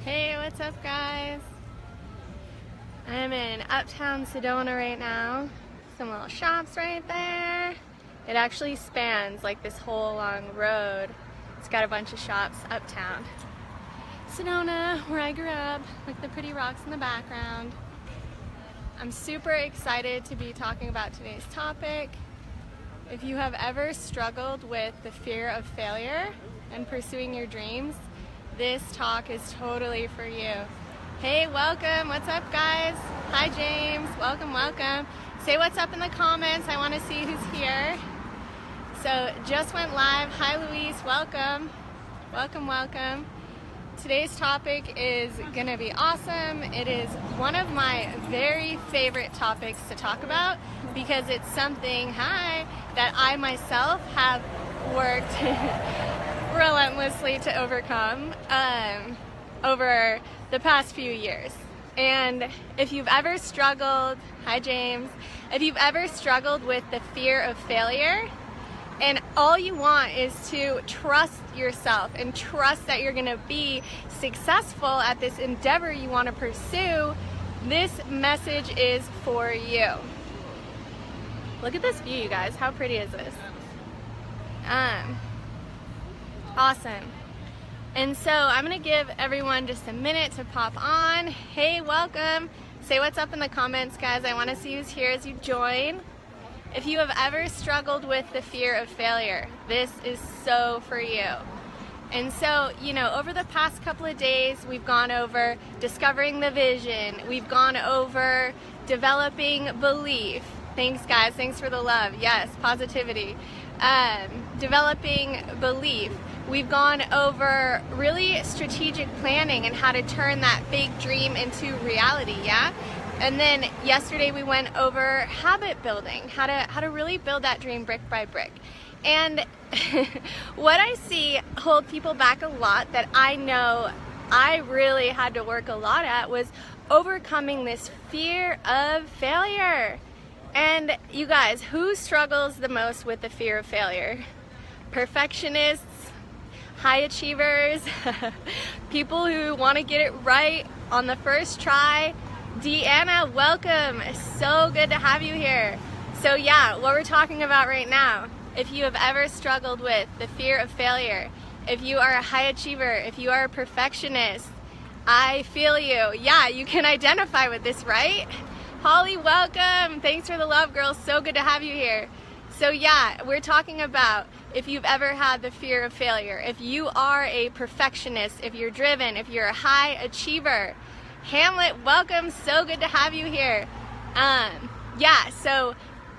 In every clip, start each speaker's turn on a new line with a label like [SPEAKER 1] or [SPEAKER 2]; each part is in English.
[SPEAKER 1] Hey, what's up guys? I'm in uptown Sedona right now. Some little shops right there. It actually spans like this whole long road. It's got a bunch of shops uptown. Sedona, where I grew up, with the pretty rocks in the background. I'm super excited to be talking about today's topic. If you have ever struggled with the fear of failure and pursuing your dreams, this talk is totally for you. Hey, welcome. What's up, guys? Hi, James. Welcome, welcome. Say what's up in the comments. I want to see who's here. So, just went live. Hi, Luis. Welcome. Welcome, welcome. Today's topic is going to be awesome. It is one of my very favorite topics to talk about because it's something, that I myself have worked relentlessly to overcome over the past few years. And if you've ever struggled, hi James, if you've ever struggled with the fear of failure, and all you want is to trust yourself and trust that you're gonna be successful at this endeavor you want to pursue, this message is for you. Look at this view, you guys. How pretty is this? Awesome. And so I'm gonna give everyone just a minute to pop on. Hey, welcome. Say what's up in the comments, guys. I want to see who's here as you join. If you have ever struggled with the fear of failure, this is so for you. And so, over the past couple of days, we've gone over discovering the vision. We've gone over developing belief. Thanks, guys. Thanks for the love. Yes, positivity. Developing belief. We've gone over really strategic planning and how to turn that big dream into reality, yeah? And then yesterday we went over habit building, how to really build that dream brick by brick. And what I see hold people back a lot that I know I really had to work a lot at was overcoming this fear of failure. And you guys, who struggles the most with the fear of failure? Perfectionists, high achievers, people who want to get it right on the first try. Deanna, welcome. So good to have you here. So yeah, what we're talking about right now, if you have ever struggled with the fear of failure, if you are a high achiever, if you are a perfectionist, I feel you. Yeah, you can identify with this, right? Holly, welcome. Thanks for the love, girl. So good to have you here. So yeah, we're talking about if you've ever had the fear of failure, if you are a perfectionist, if you're driven, if you're a high achiever. Hamlet, welcome. So good to have you here. So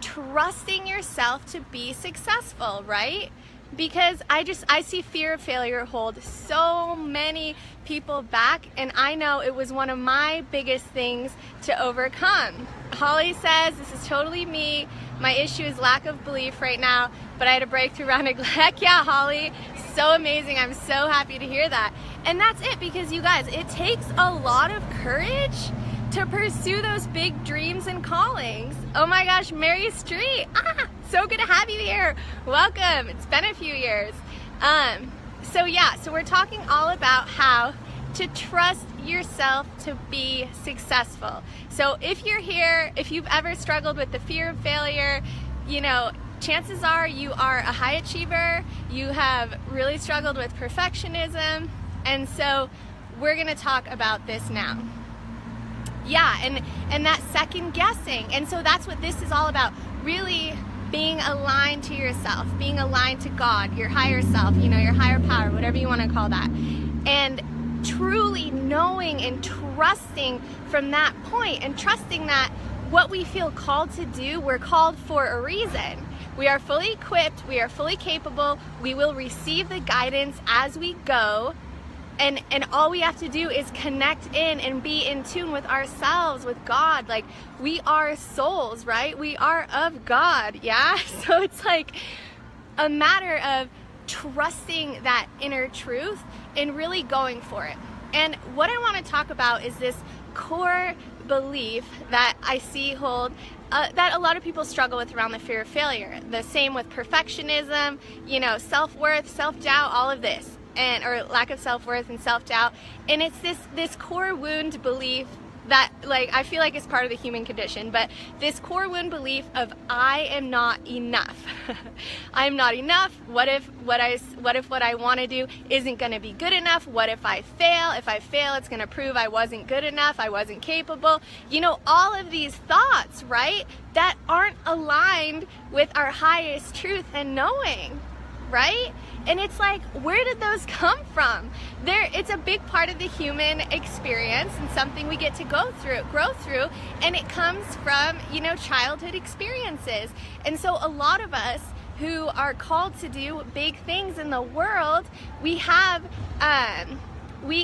[SPEAKER 1] trusting yourself to be successful, right? Because I see fear of failure hold so many people back, and I know it was one of my biggest things to overcome. Holly says, this is totally me. My issue is lack of belief right now, but I had a breakthrough around it. Heck yeah, Holly. So amazing. I'm so happy to hear that. And that's it, because you guys, it takes a lot of courage to pursue those big dreams and callings. Oh my gosh, Mary Street. So good to have you here. Welcome. It's been a few years. So we're talking all about how to trust yourself to be successful. So if you're here, if you've ever struggled with the fear of failure, chances are you are a high achiever, you have really struggled with perfectionism, and so we're gonna talk about this now. Yeah, and that second guessing. And so that's what this is all about, really being aligned to yourself, being aligned to God, your higher self, your higher power, whatever you want to call that. And truly knowing and trusting from that point, and trusting that what we feel called to do, we're called for a reason. We are fully equipped, we are fully capable, we will receive the guidance as we go, and all we have to do is connect in and be in tune with ourselves, with God. Like, we are souls, right? We are of God, yeah? So it's like a matter of trusting that inner truth and really going for it. And what I want to talk about is this core belief that I see hold that a lot of people struggle with around the fear of failure. The same with perfectionism, self-worth, self-doubt, all of this. or lack of self-worth and self-doubt. And it's this core wound belief that, like, I feel like it's part of the human condition, but this core wound belief of I am not enough. I'm not enough. What if what I want to do isn't going to be good enough? What if I fail? If I fail, it's going to prove I wasn't good enough, I wasn't capable. You know, all of these thoughts, right, that aren't aligned with our highest truth and knowing, right? And it's like, where did those come from? It's a big part of the human experience and something we get to grow through, and it comes from, you know, childhood experiences. And so a lot of us who are called to do big things in the world, we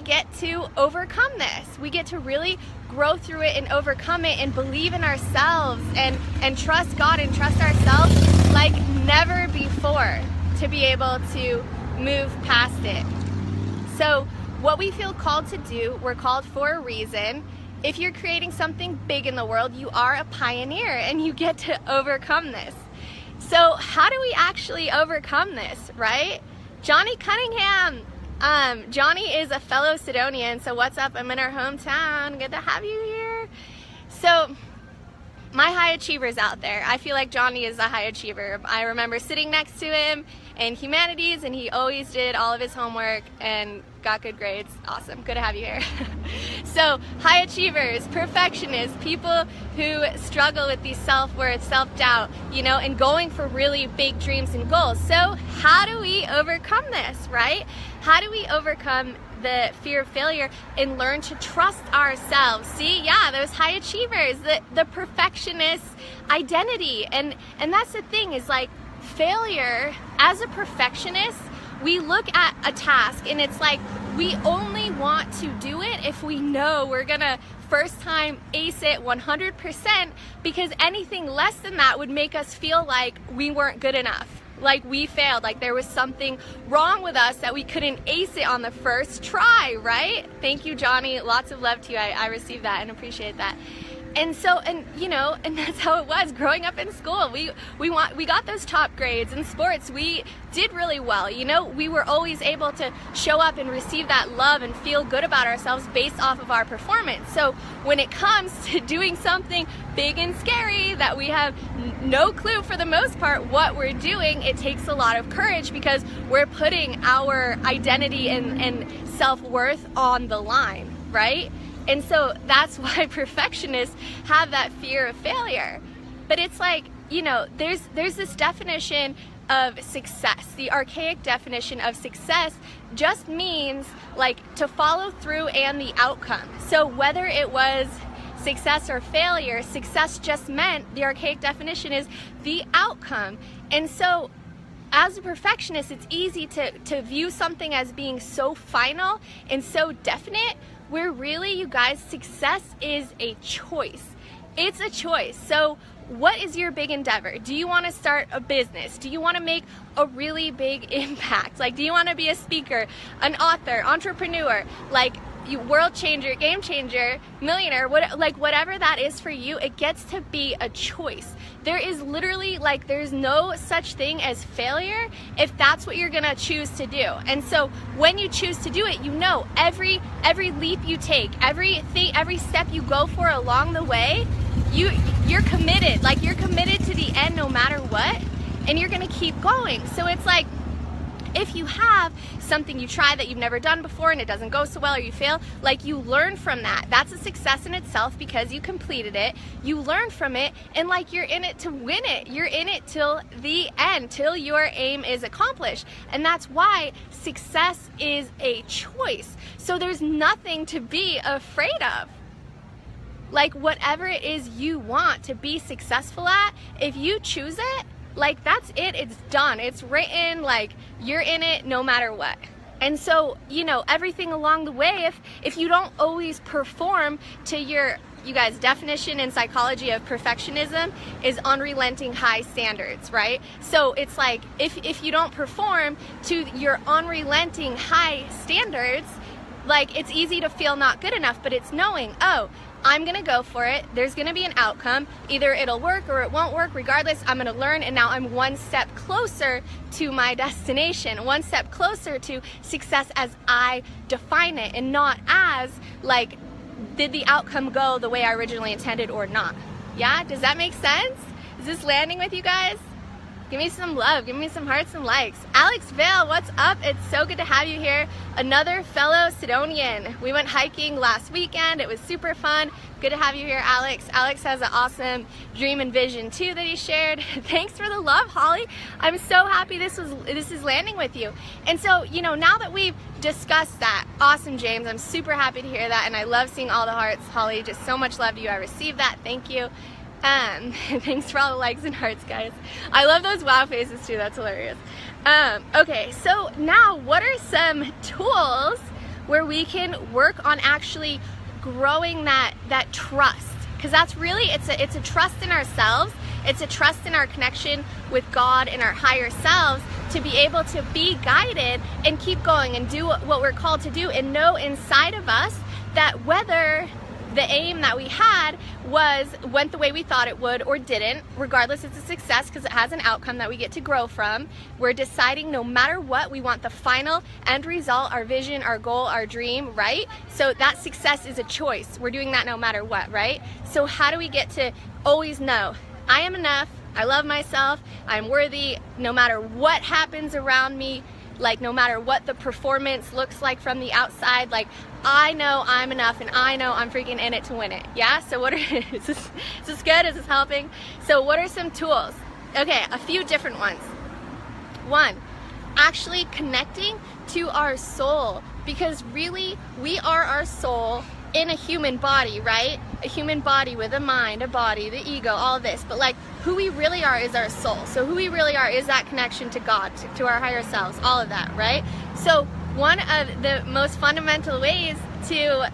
[SPEAKER 1] get to overcome this. We get to really grow through it and overcome it and believe in ourselves and trust God and trust ourselves like never before, to be able to move past it. So what we feel called to do, we're called for a reason. If you're creating something big in the world, you are a pioneer and you get to overcome this. So how do we actually overcome this, right? Johnny Cunningham. Johnny is a fellow Sidonian, so what's up? I'm in our hometown. Good to have you here. So my high achievers out there, I feel like Johnny is a high achiever. I remember sitting next to him in humanities, and he always did all of his homework and got good grades. Awesome, good to have you here. So high achievers, perfectionists, people who struggle with these self-worth, self-doubt, you know, and going for really big dreams and goals. So how do we overcome this, right? How do we overcome the fear of failure and learn to trust ourselves? See, yeah, those high achievers, the perfectionist identity. And that's the thing, is like, failure, as a perfectionist, we look at a task and it's like we only want to do it if we know we're gonna first time ace it 100%, because anything less than that would make us feel like we weren't good enough, like we failed, like there was something wrong with us that we couldn't ace it on the first try, right? Thank you, Johnny. Lots of love to you. I received that and appreciate that. And so, and you know, and that's how it was growing up in school. We got those top grades in sports. We did really well. You know, we were always able to show up and receive that love and feel good about ourselves based off of our performance. So when it comes to doing something big and scary that we have no clue for the most part what we're doing, it takes a lot of courage, because we're putting our identity and self-worth on the line, right? And so that's why perfectionists have that fear of failure. But it's like, you know, there's this definition of success. The archaic definition of success just means like to follow through and the outcome. So whether it was success or failure, success just meant, the archaic definition is the outcome. And so as a perfectionist, it's easy to view something as being so final and so definite, where really, you guys, success is a choice. It's a choice. So what is your big endeavor? Do you want to start a business? Do you want to make a really big impact? Like, do you want to be a speaker, an author, entrepreneur, like world changer, game changer, millionaire, whatever that is for you? It gets to be a choice. There is literally, like, there's no such thing as failure if that's what you're gonna choose to do. And so when you choose to do it, you know, every leap you take, every step you go for along the way, you're committed. Like, you're committed to the end no matter what, and you're gonna keep going. So it's like, if you have something you try that you've never done before and it doesn't go so well, or you fail, like, you learn from that. That's a success in itself, because you completed it, you learn from it, and like, you're in it to win it. You're in it till the end, till your aim is accomplished. And that's why success is a choice. So there's nothing to be afraid of. Like, whatever it is you want to be successful at, if you choose it, like, that's it, it's done, it's written, like, you're in it no matter what. And so, you know, everything along the way, if you don't always perform to your, you guys, definition in psychology of perfectionism is unrelenting high standards, right? So it's like, if you don't perform to your unrelenting high standards, like, it's easy to feel not good enough, but it's knowing, oh, I'm gonna go for it. There's gonna be an outcome. Either it'll work or it won't work. Regardless, I'm gonna learn, and now I'm one step closer to my destination, one step closer to success as I define it, and not as like, did the outcome go the way I originally intended or not? Yeah, does that make sense? Is this landing with you guys? Give me some love, give me some hearts and likes. Alex Vale, what's up? It's so good to have you here. Another fellow Sidonian. We went hiking last weekend. It was super fun. Good to have you here, Alex. Alex has an awesome dream and vision too that he shared. Thanks for the love, Holly. I'm so happy this is landing with you. And so, you know, now that we've discussed that, awesome, James. I'm super happy to hear that, and I love seeing all the hearts. Holly, just so much love to you. I received that. Thank you. Thanks for all the likes and hearts, guys. I love those wow faces too. That's hilarious. Okay, so now what are some tools where we can work on actually growing that trust? Because that's really, it's a trust in ourselves. It's a trust in our connection with God and our higher selves to be able to be guided and keep going and do what we're called to do, and know inside of us that whether the aim that we had went the way we thought it would or didn't, regardless, it's a success because it has an outcome that we get to grow from. We're deciding no matter what, we want the final end result, our vision, our goal, our dream, right? So that success is a choice. We're doing that no matter what, right? So how do we get to always know, I am enough, I love myself, I'm worthy, no matter what happens around me, like no matter what the performance looks like from the outside, like I know I'm enough and I know I'm freaking in it to win it. Yeah, so what are, is this good? Is this helping? So what are some tools? Okay, a few different ones. One, actually connecting to our soul, because really we are our soul in a human body, right? A human body with a mind, a body, the ego, all of this. But like who we really are is our soul. So who we really are is that connection to God, to our higher selves, all of that, right? So one of the most fundamental ways to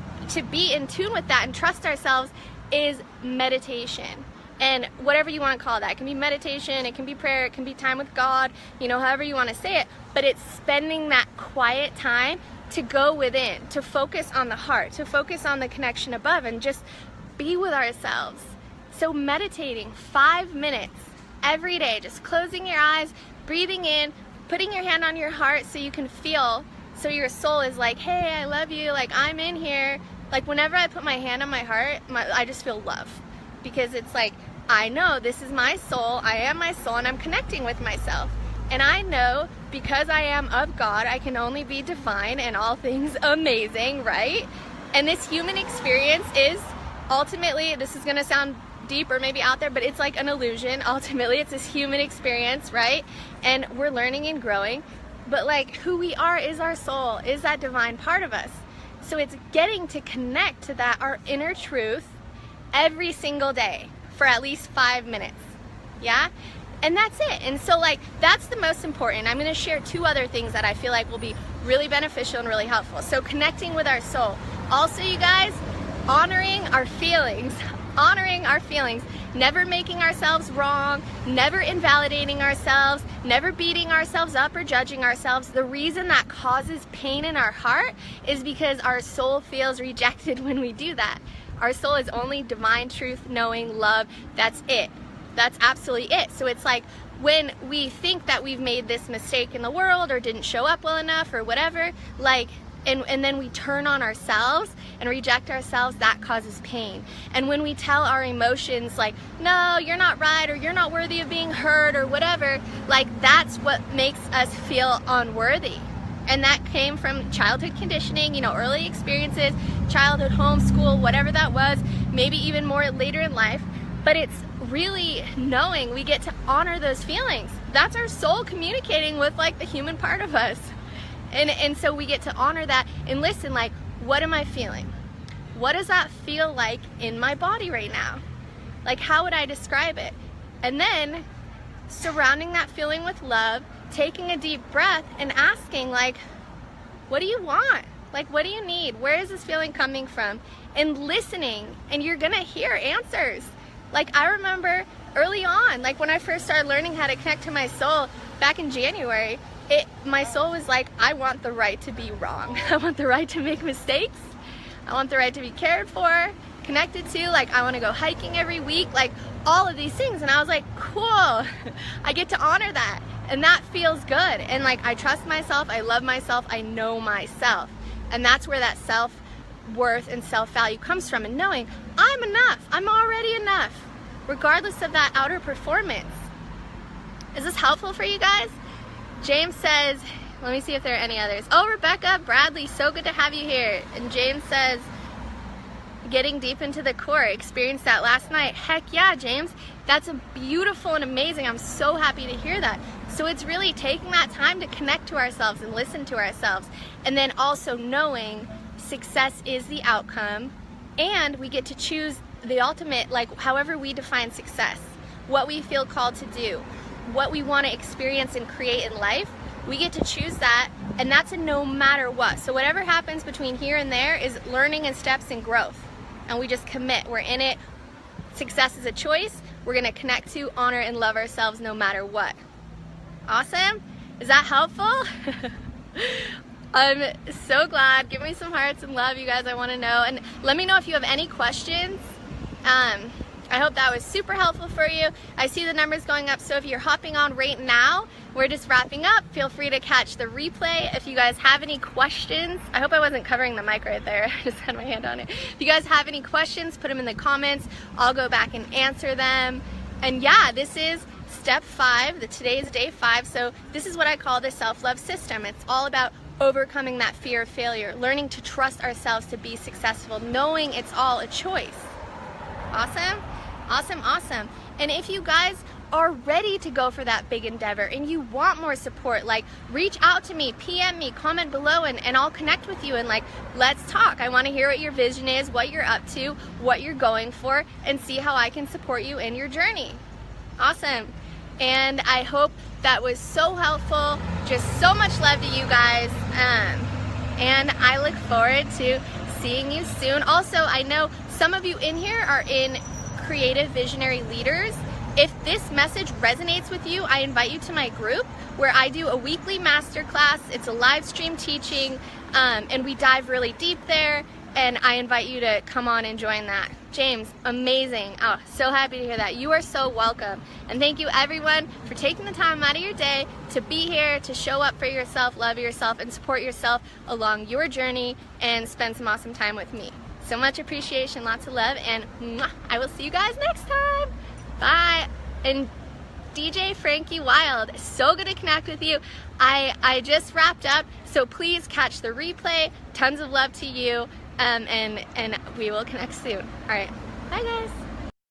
[SPEAKER 1] be in tune with that and trust ourselves is meditation. And whatever you want to call that. It can be meditation, it can be prayer, it can be time with God, you know, however you want to say it. But it's spending that quiet time to go within, to focus on the heart, to focus on the connection above, and just be with ourselves. So meditating 5 minutes every day, just closing your eyes, breathing in, putting your hand on your heart so you can feel, so your soul is like, hey, I love you, like I'm in here. Like whenever I put my hand on my heart, I just feel love, because it's like, I know this is my soul, I am my soul, and I'm connecting with myself. And I know because I am of God, I can only be divine and all things amazing, right? And this human experience is ultimately, this is gonna sound deep or maybe out there, but it's like an illusion. Ultimately, it's this human experience, right? And we're learning and growing, but like who we are is our soul, is that divine part of us. So it's getting to connect to that, our inner truth, every single day for at least 5 minutes, yeah? And that's it. And so like, that's the most important. I'm gonna share 2 other things that I feel like will be really beneficial and really helpful. So connecting with our soul. Also, you guys, honoring our feelings. Honoring our feelings. Never making ourselves wrong, never invalidating ourselves, never beating ourselves up or judging ourselves. The reason that causes pain in our heart is because our soul feels rejected when we do that. Our soul is only divine truth, knowing, love. That's it. That's absolutely it. So it's like when we think that we've made this mistake in the world or didn't show up well enough or whatever, like, and then we turn on ourselves and reject ourselves, that causes pain. And when we tell our emotions like, no, you're not right, or you're not worthy of being heard, or whatever, like that's what makes us feel unworthy. And that came from childhood conditioning, you know, early experiences, childhood, homeschool, whatever that was, maybe even more later in life. But it's really knowing we get to honor those feelings. That's our soul communicating with like the human part of us. And so we get to honor that and listen, like, what am I feeling? What does that feel like in my body right now? Like, how would I describe it? And then surrounding that feeling with love, taking a deep breath and asking, like, what do you want? Like, what do you need? Where is this feeling coming from? And listening, and you're gonna hear answers. Like, I remember early on, like when I first started learning how to connect to my soul back in January, my soul was like, I want the right to be wrong. I want the right to make mistakes. I want the right to be cared for. connected to. Like, I want to go hiking every week, like all of these things. And I was like, cool, I get to honor that. And that feels good. And like, I trust myself, I love myself, I know myself. And that's where that self-worth and self-value comes from, and knowing I'm enough, I'm already enough, regardless of that outer performance. Is this helpful for you guys? James says, let me see if there are any others. Oh, Rebecca, Bradley, so good to have you here. And James says, getting deep into the core, experienced that last night. Heck yeah, James, that's a beautiful and amazing. I'm so happy to hear that. So it's really taking that time to connect to ourselves and listen to ourselves, and then also knowing success is the outcome, and we get to choose the ultimate, like however we define success, what we feel called to do, what we want to experience and create in life. We get to choose that, and that's a no matter what. So whatever happens between here and there is learning and steps and growth, and we just commit. We're in it. Success is a choice. We're going to connect to, honor, and love ourselves no matter what. Awesome? Is that helpful? I'm so glad. Give me some hearts and love, you guys. I want to know. And let me know if you have any questions. I hope that was super helpful for you. I see the numbers going up, so if you're hopping on right now, we're just wrapping up. Feel free to catch the replay. If you guys have any questions, I hope I wasn't covering the mic right there. I just had my hand on it. If you guys have any questions, put them in the comments. I'll go back and answer them. And yeah, this is step 5. Today is day 5, so this is what I call the self-love system. It's all about overcoming that fear of failure, learning to trust ourselves to be successful, knowing it's all a choice. Awesome? Awesome, awesome. And if you guys are ready to go for that big endeavor and you want more support, like reach out to me, PM me, comment below, and I'll connect with you and like, let's talk. I want to hear what your vision is, what you're up to, what you're going for, and see how I can support you in your journey. Awesome. And I hope that was so helpful. Just so much love to you guys. And I look forward to seeing you soon. Also, I know some of you in here are in creative visionary leaders. If this message resonates with you, I invite you to my group where I do a weekly masterclass. It's a live stream teaching, and we dive really deep there, and I invite you to come on and join that. James, amazing. Oh, so happy to hear that. You are so welcome. And thank you everyone for taking the time out of your day to be here, to show up for yourself, love yourself, and support yourself along your journey, and spend some awesome time with me. So much appreciation, lots of love, and mwah, I will see you guys next time. Bye. And DJ Frankie Wild, so good to connect with you. I just wrapped up, so please catch the replay. Tons of love to you, and we will connect soon. All right, bye guys.